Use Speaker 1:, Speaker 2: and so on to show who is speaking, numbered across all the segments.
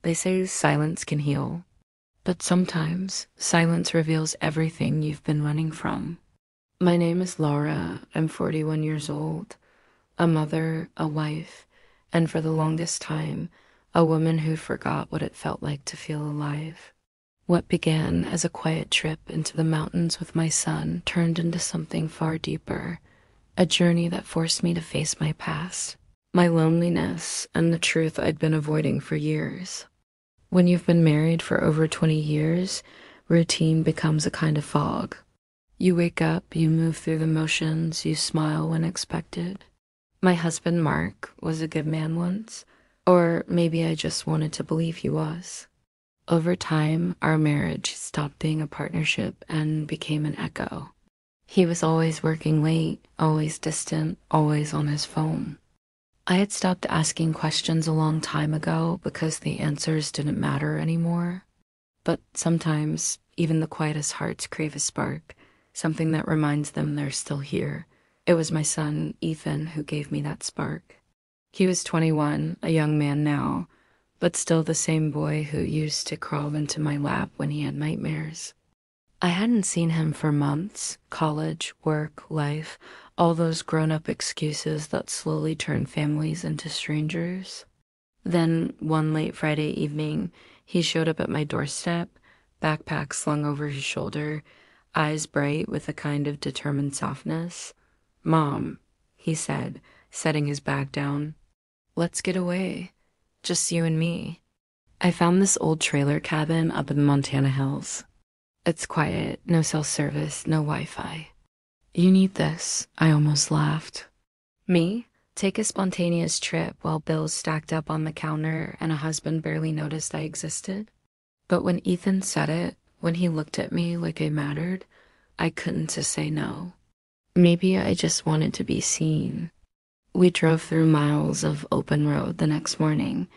Speaker 1: They say silence can heal, but sometimes silence reveals everything you've been running from. My name is Laura. I'm 41 years old, a mother, a wife, and for the longest time, a woman who forgot what it felt like to feel alive. What began as a quiet trip into the mountains with my son turned into something far deeper, a journey that forced me to face my past, my loneliness, and the truth I'd been avoiding for years. When you've been married for over 20 years, routine becomes a kind of fog. You wake up, you move through the motions, you smile when expected. My husband, Mark, was a good man once, or maybe I just wanted to believe he was. Over time, our marriage stopped being a partnership and became an echo. He was always working late, always distant, always on his phone. I had stopped asking questions a long time ago because the answers didn't matter anymore. But sometimes, even the quietest hearts crave a spark, something that reminds them they're still here. It was my son, Ethan, who gave me that spark. He was 21, a young man now, but still the same boy who used to crawl into my lap when he had nightmares. I hadn't seen him for months. College, work, life, all those grown-up excuses that slowly turn families into strangers. Then, one late Friday evening, he showed up at my doorstep, backpack slung over his shoulder, eyes bright with a kind of determined softness. "Mom," he said, setting his bag down. "Let's get away. Just you and me." I found this old trailer cabin up in the Montana hills. It's quiet, no cell service, no Wi-Fi. "You need this," I almost laughed. Me? Take a spontaneous trip while bills stacked up on the counter and a husband barely noticed I existed? But when Ethan said it, when he looked at me like I mattered, I couldn't just say no. Maybe I just wanted to be seen. We drove through miles of open road the next morning,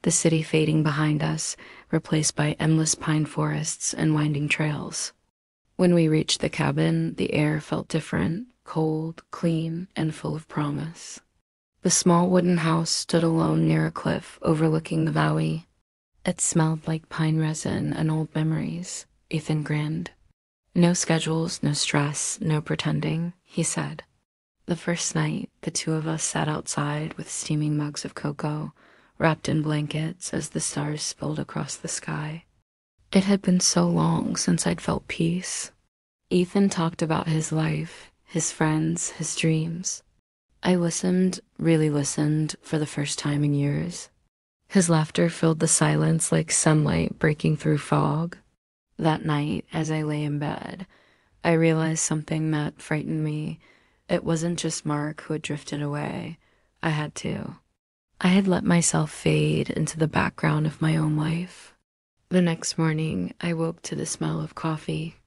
Speaker 1: the city fading behind us, replaced by endless pine forests and winding trails. When we reached the cabin, the air felt different, cold, clean, and full of promise. The small wooden house stood alone near a cliff overlooking the valley. It smelled like pine resin and old memories. Ethan grinned. "No schedules, no stress, no pretending," he said. The first night, the two of us sat outside with steaming mugs of cocoa, wrapped in blankets as the stars spilled across the sky. It had been so long since I'd felt peace. Ethan talked about his life, his friends, his dreams. I listened, really listened, for the first time in years. His laughter filled the silence like sunlight breaking through fog. That night, as I lay in bed, I realized something that frightened me. It wasn't just Mark who had drifted away. I had to. I had let myself fade into the background of my own life. The next morning, I woke to the smell of coffee.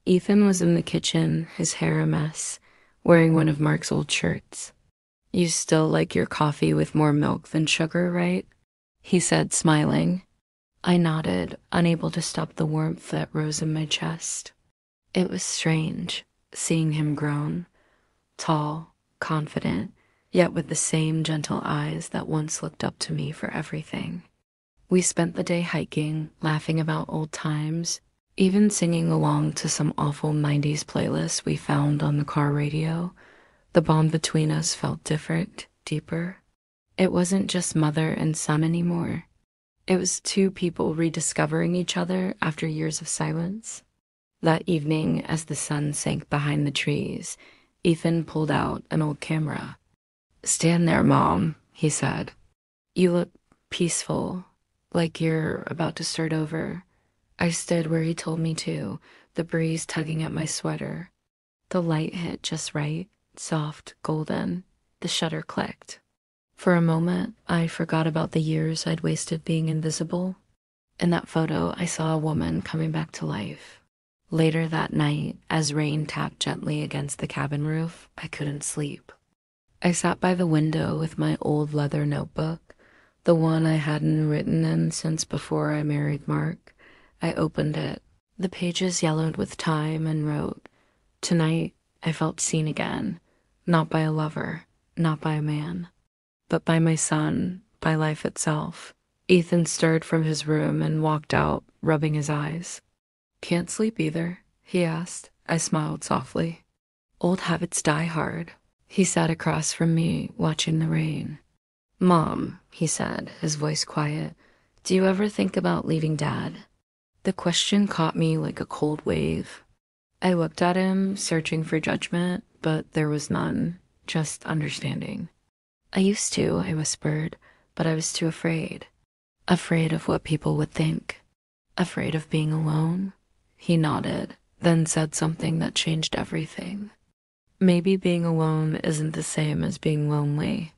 Speaker 1: Ethan was in the kitchen, his hair a mess, wearing one of Mark's old shirts. "You still like your coffee with more milk than sugar, right?" he said, smiling. I nodded, unable to stop the warmth that rose in my chest. It was strange, seeing him grown, tall, confident, yet with the same gentle eyes that once looked up to me for everything. We spent the day hiking, laughing about old times, even singing along to some awful 90s playlist we found on the car radio. The bond between us felt different, deeper. It wasn't just mother and son anymore. It was two people rediscovering each other after years of silence. That evening, as the sun sank behind the trees, Ethan pulled out an old camera. "Stand there, Mom," he said. "You look peaceful, like you're about to start over." I stood where he told me to, the breeze tugging at my sweater. The light hit just right, soft, golden. The shutter clicked. For a moment, I forgot about the years I'd wasted being invisible. In that photo, I saw a woman coming back to life. Later that night, as rain tapped gently against the cabin roof, I couldn't sleep. I sat by the window with my old leather notebook, the one I hadn't written in since before I married Mark. I opened it. The pages yellowed with time and wrote, "Tonight, I felt seen again, not by a lover, not by a man, but by my son, by life itself. Ethan stirred from his room and walked out, rubbing his eyes. "Can't sleep either?" he asked. I smiled softly. "Old habits die hard." He sat across from me, watching the rain. "Mom," he said, his voice quiet, "do you ever think about leaving Dad?" The question caught me like a cold wave. I looked at him, searching for judgment, but there was none, just understanding. "I used to," I whispered, "but I was too afraid. Afraid of what people would think. Afraid of being alone." He nodded, then said something that changed everything. "Maybe being alone isn't the same as being lonely.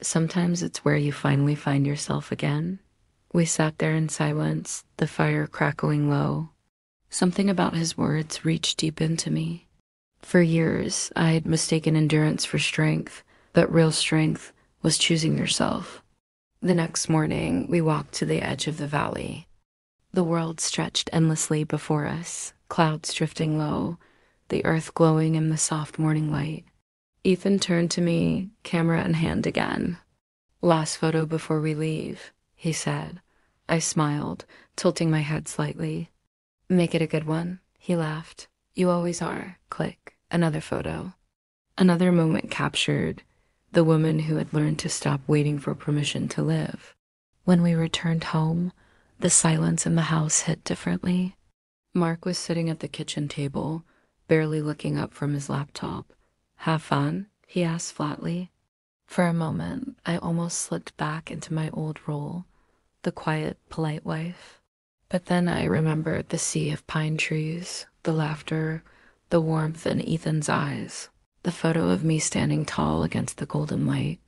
Speaker 1: Sometimes it's where you finally find yourself again." We sat there in silence, the fire crackling low. Something about his words reached deep into me. For years, I had mistaken endurance for strength, but real strength was choosing yourself. The next morning, we walked to the edge of the valley. The world stretched endlessly before us, clouds drifting low, the earth glowing in the soft morning light. Ethan turned to me, camera in hand again. "Last photo before we leave," he said. I smiled, tilting my head slightly. "Make it a good one," he laughed. "You always are." Click. Another photo. Another moment captured, the woman who had learned to stop waiting for permission to live. When we returned home, the silence in the house hit differently. Mark was sitting at the kitchen table, barely looking up from his laptop. "Have fun?" he asked flatly. For a moment, I almost slipped back into my old role, the quiet, polite wife. But then I remembered the sea of pine trees, the laughter, the warmth in Ethan's eyes, the photo of me standing tall against the golden light.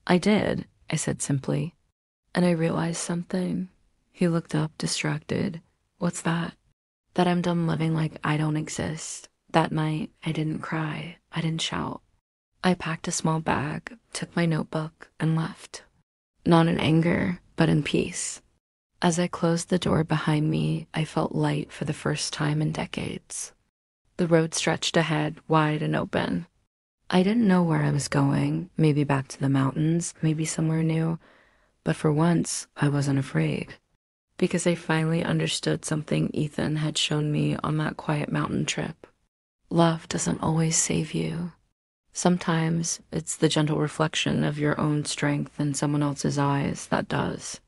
Speaker 1: "I did," I said simply. And I realized something. He looked up, distracted. "What's that?" "That I'm done living like I don't exist." That night, I didn't cry. I didn't shout. I packed a small bag, took my notebook, and left. Not in anger, but in peace. As I closed the door behind me, I felt light for the first time in decades. The road stretched ahead, wide and open. I didn't know where I was going, maybe back to the mountains, maybe somewhere new, but for once, I wasn't afraid. Because I finally understood something Ethan had shown me on that quiet mountain trip. Love doesn't always save you. Sometimes it's the gentle reflection of your own strength in someone else's eyes that does.